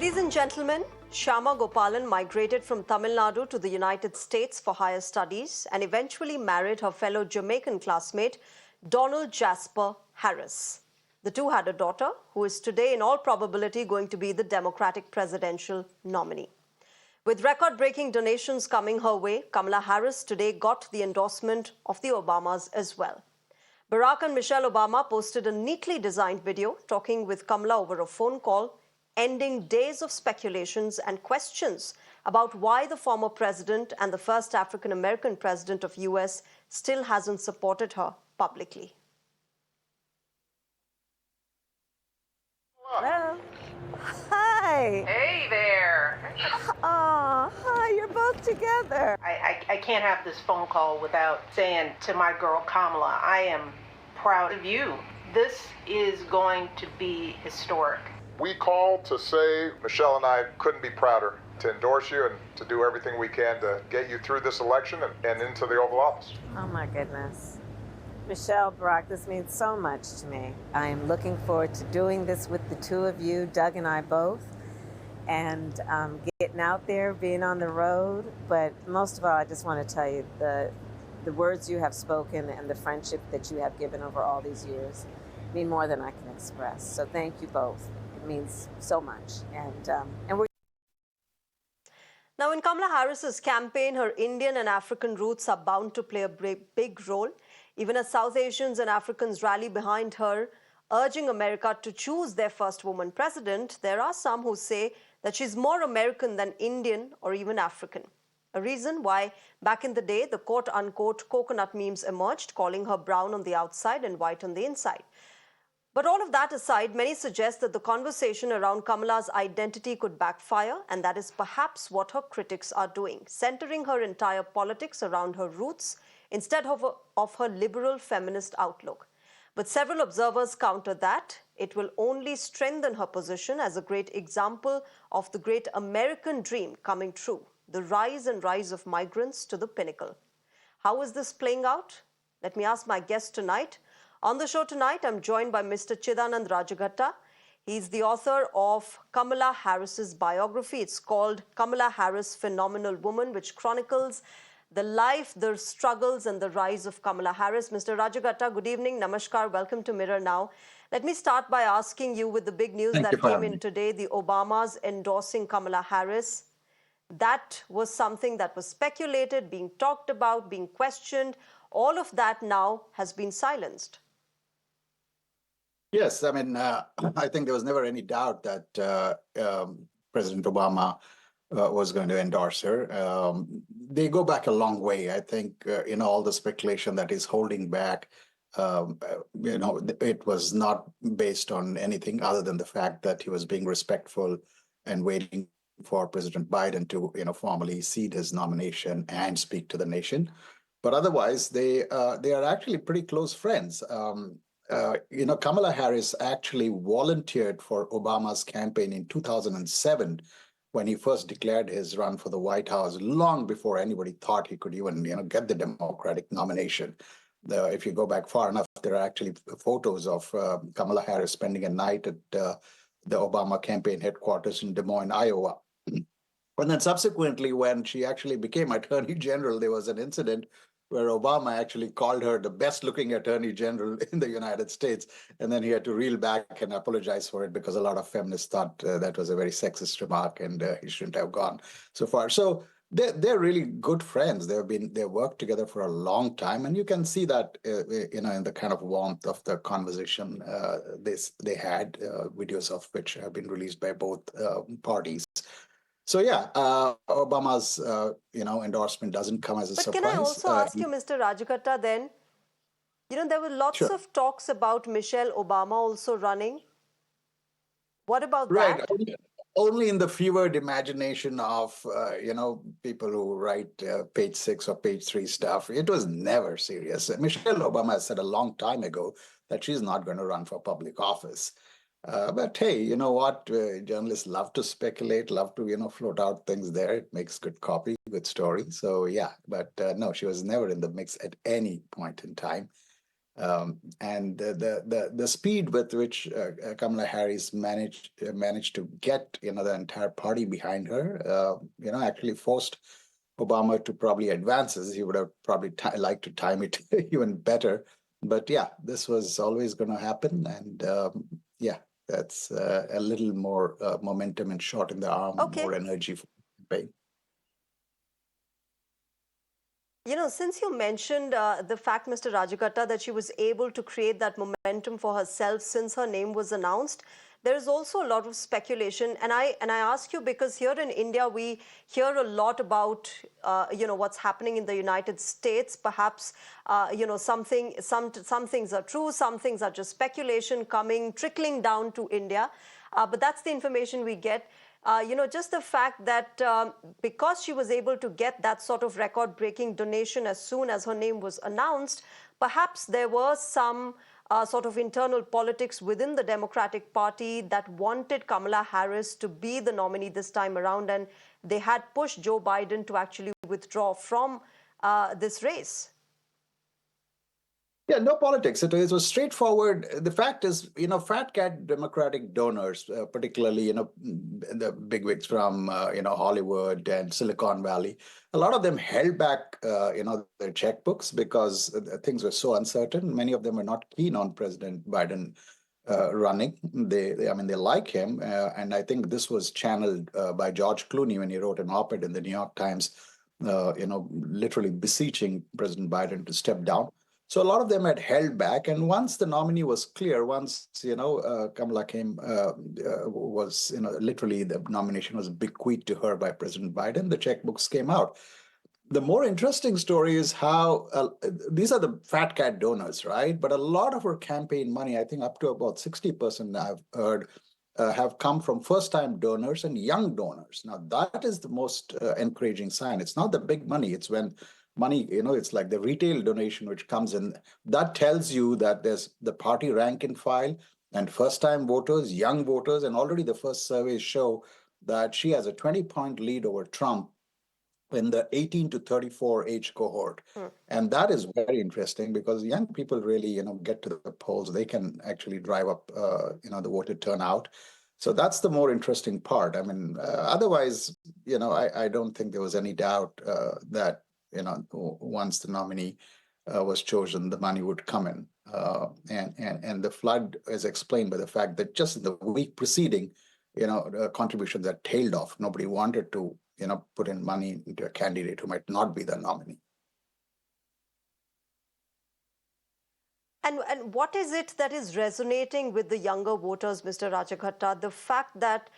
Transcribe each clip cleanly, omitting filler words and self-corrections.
Ladies and gentlemen, Shyama Gopalan migrated from Tamil Nadu to the United States for higher studies and eventually married her fellow Jamaican classmate, Donald Jasper Harris. The two had a daughter who is today, in all probability, going to be the Democratic presidential nominee. With record-breaking donations coming her way, Kamala Harris today got the endorsement of the Obamas as well. Barack and Michelle Obama posted a neatly designed video talking with Kamala over a phone call, ending days of speculations and questions about why the former president and the first African-American president of US still hasn't supported her publicly. Hello. Hi. Hey there. Oh, hi, you're both together. I can't have this phone call without saying to my girl Kamala, I am proud of you. This is going to be historic. We called to say Michelle and I couldn't be prouder to endorse you and to do everything we can to get you through this election and into the Oval Office. Oh, my goodness. Michelle, Barack, this means so much to me. I am looking forward to doing this with the two of you, Doug and I both, and getting out there, being on the road. But most of all, I just want to tell you the words you have spoken and the friendship that you have given over all these years mean more than I can express. So thank you both. It means so much. And we're Now, in Kamala Harris's campaign, her Indian and African roots are bound to play a big role, even as South Asians and Africans rally behind her, urging America to choose their first woman president. There are some who say that she's more American than Indian or even African. A reason why, back in the day, the quote-unquote coconut memes emerged, calling her brown on the outside and white on the inside. But all of that aside, many suggest that the conversation around Kamala's identity could backfire, and that is perhaps what her critics are doing, centering her entire politics around her roots instead of her liberal feminist outlook. But several observers counter that it will only strengthen her position as a great example of the great American dream coming true, the rise and rise of migrants to the pinnacle. How is this playing out? Let me ask my guest tonight. On the show tonight, I'm joined by Mr. Chidanand Rajaghatta. He's the author of Kamala Harris's biography. It's called Kamala Harris, Phenomenal Woman, which chronicles the life, the struggles, and the rise of Kamala Harris. Mr. Rajaghatta, good evening. Namaskar. Welcome to Mirror Now. Let me start by asking you, with the big news that came in today, the Obamas endorsing Kamala Harris. That was something that was speculated, being talked about, being questioned. All of that now has been silenced. Yes, I mean, I think there was never any doubt that President Obama was going to endorse her. They go back a long way. I think, all the speculation that is holding back, it was not based on anything other than the fact that he was being respectful and waiting for President Biden to, formally cede his nomination and speak to the nation. But otherwise, they are actually pretty close friends. Kamala Harris actually volunteered for Obama's campaign in 2007 when he first declared his run for the White House, long before anybody thought he could even, get the Democratic nomination. If you go back far enough, there are actually photos of Kamala Harris spending a night at the Obama campaign headquarters in Des Moines, Iowa. And then subsequently, when she actually became Attorney General, there was an incident where Obama actually called her the best-looking Attorney General in the United States. And then he had to reel back and apologize for it because a lot of feminists thought that was a very sexist remark and he shouldn't have gone so far. So they're really good friends. They've worked together for a long time. And you can see that, in the kind of warmth of the conversation they had, videos of which have been released by both parties. So yeah, Obama's endorsement doesn't come as a surprise. But can I also ask you, Mr. Rajaghatta, then, there were lots of talks about Michelle Obama also running. What about that? Right. Only in the fevered imagination of, people who write page 6 or page 3 stuff. It was never serious. Michelle Obama said a long time ago that she's not going to run for public office. But hey, you know what? Journalists love to speculate, love to, float out things there. It makes good copy, good story. So yeah, but no, she was never in the mix at any point in time. And the speed with which Kamala Harris managed to get the entire party behind her, actually forced Obama to probably advances. He would have probably liked to time it even better. But yeah, this was always going to happen, and yeah, that's a little more momentum and shot in the arm, Okay. more energy for the campaign. Since you mentioned the fact, Mr. Rajakatta, that she was able to create that momentum for herself since her name was announced, there is also a lot of speculation. And I ask you because here in India, we hear a lot about, what's happening in the United States. Perhaps, some things are true, some things are just speculation trickling down to India. But that's the information we get. Just the fact that because she was able to get that sort of record-breaking donation as soon as her name was announced, perhaps there was some sort of internal politics within the Democratic Party that wanted Kamala Harris to be the nominee this time around, and they had pushed Joe Biden to actually withdraw from this race. Yeah, no politics. It was straightforward. The fact is, fat cat Democratic donors, particularly, the bigwigs from, Hollywood and Silicon Valley, a lot of them held back, their checkbooks because things were so uncertain. Many of them were not keen on President Biden running. I mean, they like him. And I think this was channeled by George Clooney when he wrote an op-ed in the New York Times, literally beseeching President Biden to step down. So a lot of them had held back, and once the nominee was clear, once Kamala was literally the nomination was bequeathed to her by President Biden, the checkbooks came out. The more interesting story is how these are the fat cat donors, right? But a lot of her campaign money, I think up to about 60%, I've heard, have come from first-time donors and young donors. Now that is the most encouraging sign. It's not the big money; it's when money, it's like the retail donation which comes in. That tells you that there's the party rank and file and first-time voters, young voters, and already the first surveys show that she has a 20-point lead over Trump in the 18 to 34 age cohort. And that is very interesting because young people really, get to the polls. They can actually drive up, the voter turnout. So that's the more interesting part. I mean, otherwise, I don't think there was any doubt that once the nominee was chosen, the money would come in. And the flood is explained by the fact that just in the week preceding, contributions had tailed off. Nobody wanted to, put in money into a candidate who might not be the nominee. And what is it that is resonating with the younger voters, Mr. Rajakatta? The fact that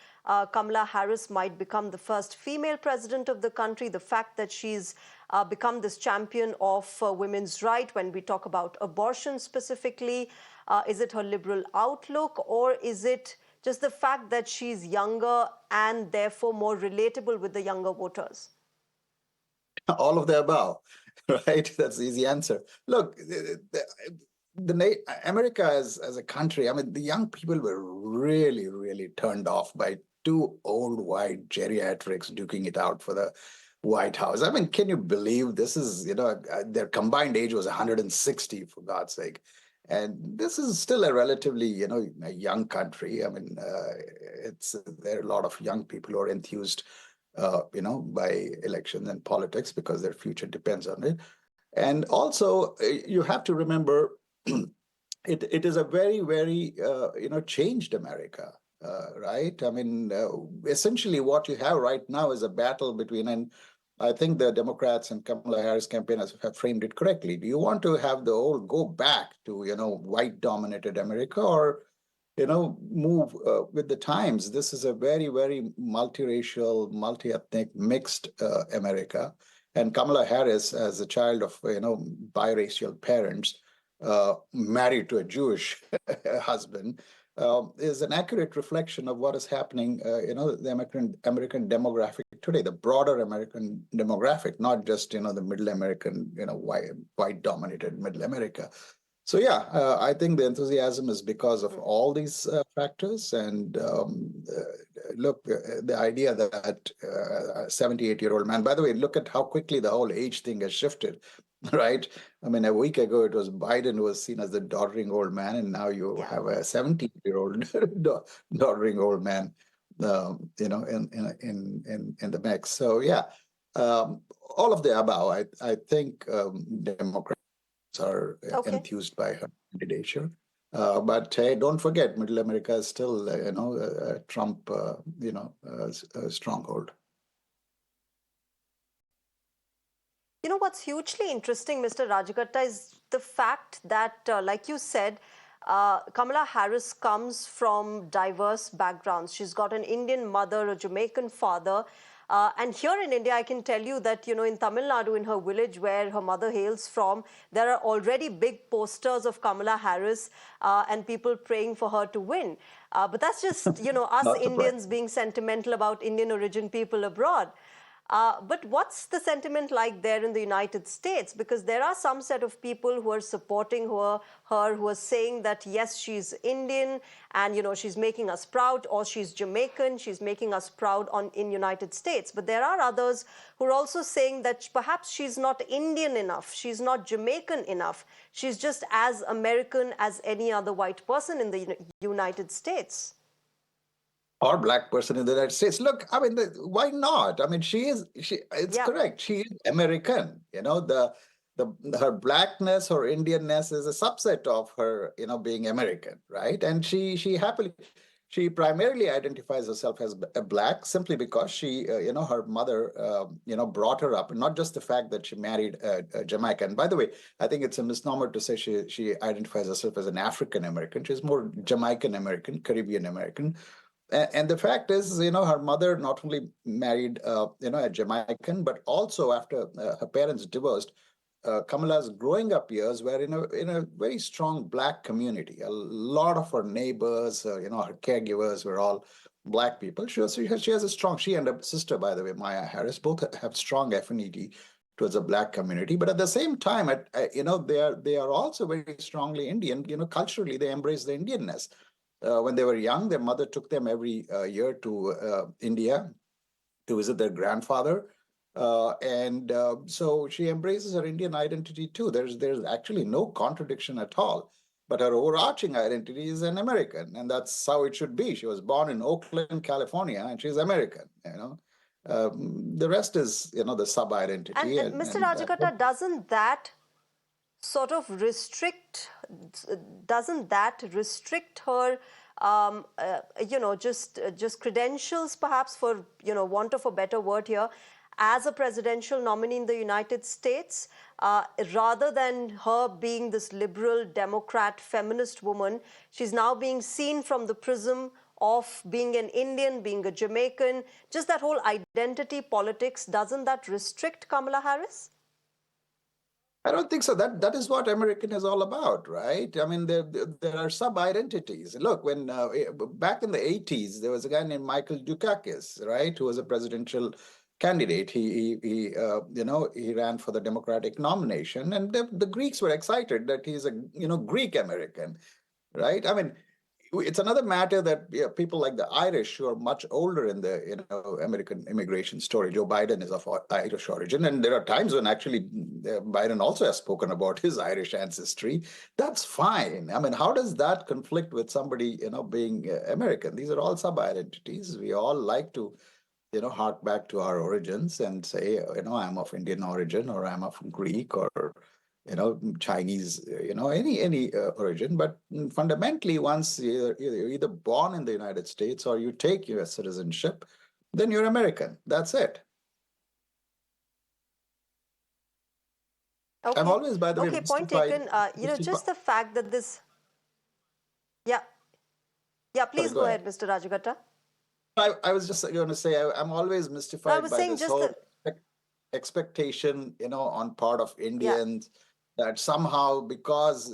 Kamala Harris might become the first female president of the country, the fact that she's become this champion of women's rights when we talk about abortion specifically, is it her liberal outlook, or is it just the fact that she's younger and therefore more relatable with the younger voters? All of the above, right? That's the easy answer. Look, America as a country, I mean, the young people were really, really turned off by two old white geriatrics duking it out for the White House. I mean, can you believe this is, their combined age was 160, for God's sake. And this is still a relatively, a young country. I mean, there are a lot of young people who are enthused, by elections and politics because their future depends on it. And also, you have to remember, it is a very, very, changed America, right? I mean, essentially what you have right now is a battle between, and I think the Democrats and Kamala Harris campaign have framed it correctly. Do you want to have the old go back to, white-dominated America, or, move with the times? This is a very, very multiracial, multi-ethnic, mixed America. And Kamala Harris, as a child of, biracial parents, married to a Jewish husband, is an accurate reflection of what is happening, the American demographic today, the broader American demographic, not just, the middle American, white-dominated middle America. So yeah, I think the enthusiasm is because of all these factors. And look, the idea that a 78-year-old man, by the way, look at how quickly the whole age thing has shifted. right? I mean, a week ago it was Biden who was seen as the doddering old man, and now you Yeah. have a 17-year-old doddering old man, in the mix. So yeah, all of the above. I think Democrats are Okay. enthused by her candidature. But hey, don't forget, Middle America is still, a Trump, stronghold. You know what's hugely interesting, Mr. Rajagatta, is the fact that, like you said, Kamala Harris comes from diverse backgrounds. She's got an Indian mother, a Jamaican father. And here in India, I can tell you that, in Tamil Nadu, in her village where her mother hails from, there are already big posters of Kamala Harris and people praying for her to win. But that's just, us Not surprised. Indians being sentimental about Indian origin people abroad. But what's the sentiment like there in the United States? Because there are some set of people who are supporting her, who are saying that yes, she's Indian and she's making us proud, or she's Jamaican, she's making us proud in United States. But there are others who are also saying that perhaps she's not Indian enough, she's not Jamaican enough, she's just as American as any other white person in the United States. Or black person in the United States. Look, I mean, why not? I mean, it's Yeah. correct. She is American. Her blackness or Indianness is a subset of her, being American, right? And she primarily identifies herself as a black simply because her mother, brought her up. And not just the fact that she married a Jamaican. By the way, I think it's a misnomer to say she identifies herself as an African American. She's more Jamaican American, Caribbean American. And the fact is, her mother not only married, a Jamaican, but also after her parents divorced, Kamala's growing up years were in a very strong black community. A lot of her neighbors, her caregivers were all black people. She has a strong. She and her sister, by the way, Maya Harris, both have strong affinity towards the black community. But at the same time, they are also very strongly Indian. Culturally, they embrace the Indianness. When they were young, their mother took them every year to India to visit their grandfather. And so she embraces her Indian identity too. There's actually no contradiction at all. But her overarching identity is an American, and that's how it should be. She was born in Oakland, California, and she's American. The rest is, the sub And, identity, and and Mr. and Rajagata, sort of restrict doesn't that restrict her just credentials, perhaps, for want of a better word here, as a presidential nominee in the United States, rather than her being this liberal democrat feminist woman? She's now being seen from the prism of being an Indian, being a Jamaican. Just that whole identity politics, doesn't that restrict Kamala Harris? I don't think so. That is what American is all about, right? I mean, there are sub identities. Look, when back in the 80s, there was a guy named Michael Dukakis, right, who was a presidential candidate. He ran for the Democratic nomination, and the Greeks were excited that he's a Greek American, right? I mean, it's another matter that people like the Irish, who are much older in the American immigration story. Joe Biden is of Irish origin, and there are times when actually Biden also has spoken about his Irish ancestry. That's fine. I mean, how does that conflict with somebody being American? These are all sub identities. We all like to hark back to our origins and say, I'm of Indian origin, or I'm of Greek, or Chinese, any origin. But fundamentally, once you're either born in the United States or you take U.S. citizenship, then you're American. That's it. I'm Okay. always, by the way, Okay, point mystified. taken. Just the fact that this, yeah, yeah, Sorry, please go go ahead. ahead, Mr. Rajagatta. I was just going to say, I'm always No, I mystified was by saying this just whole the, expectation, on part of yeah, Indians, that somehow because,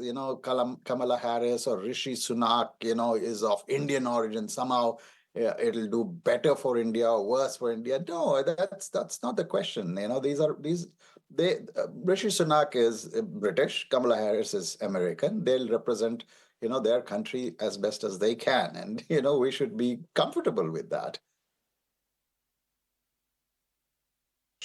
Kamala Harris or Rishi Sunak, is of Indian origin, somehow it'll do better for India or worse for India. No, that's not the question. Rishi Sunak is British, Kamala Harris is American. They'll represent, their country as best as they can. And, we should be comfortable with that.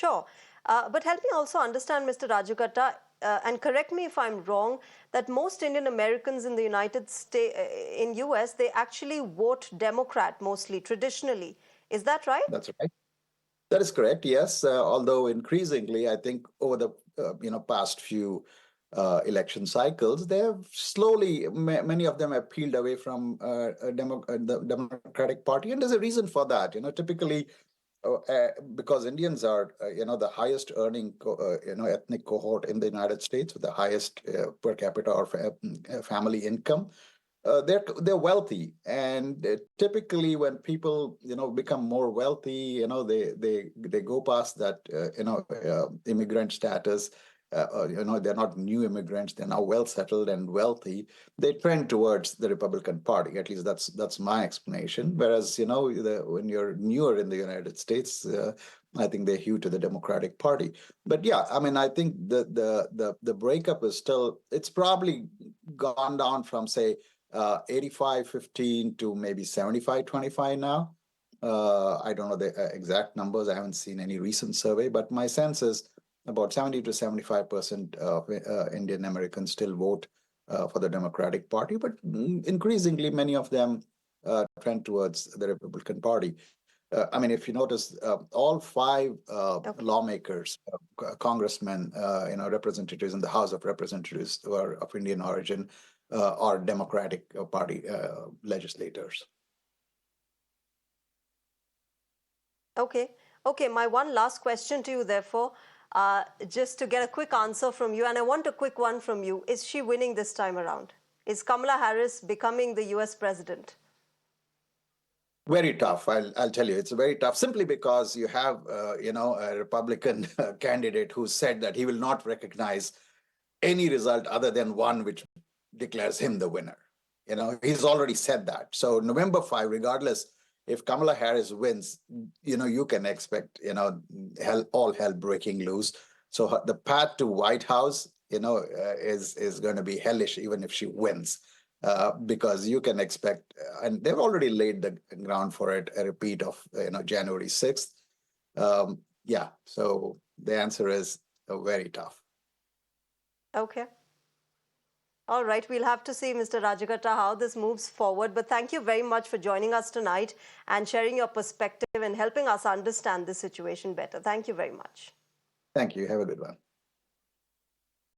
sure. But help me also understand, Mr. Rajagatta, and correct me if I'm wrong, that most Indian Americans in the United States, in US, they actually vote Democrat mostly, traditionally. Is that right? That's right. That is correct. Yes, although increasingly, I think over the past few election cycles, they have slowly many of them have peeled away from the Democratic Party, and there's a reason for that. Typically, because Indians are the highest earning ethnic cohort in the United States with the highest per capita or family income. They're wealthy, and typically when people become more wealthy, they go past that immigrant status. They're not new immigrants; they're now well settled and wealthy. They trend towards the Republican Party. At least that's my explanation. Whereas when you're newer in the United States, I think they hew to the Democratic Party. But yeah, I mean, I think the breakup is still. It's probably gone down from, say, 85-15 to maybe 75-25 now. I don't know the exact numbers. I haven't seen any recent survey, but my sense is about 70 to 75% of Indian Americans still vote for the Democratic Party, but increasingly many of them trend towards the Republican Party. I mean, if you notice, all five lawmakers, congressmen, representatives in the House of Representatives who are of Indian origin are Democratic Party legislators. Okay. Okay, my one last question to you, therefore, just to get a quick answer from you, and I want a quick one from you. Is she winning this time around? Is Kamala Harris becoming the US president? Very tough. I'll tell you, it's very tough simply because you have, a Republican candidate who said that he will not recognize any result other than one which declares him the winner. He's already said that. So November 5, regardless if Kamala Harris wins, you can expect, all hell breaking loose. So the path to White House, is going to be hellish even if she wins. Because you can expect, and they've already laid the ground for it, a repeat of January 6th. Yeah, so the answer is very tough. Okay. All right, we'll have to see, Mr. Rajagatta, how this moves forward. But thank you very much for joining us tonight and sharing your perspective and helping us understand this situation better. Thank you very much. Thank you. Have a good one.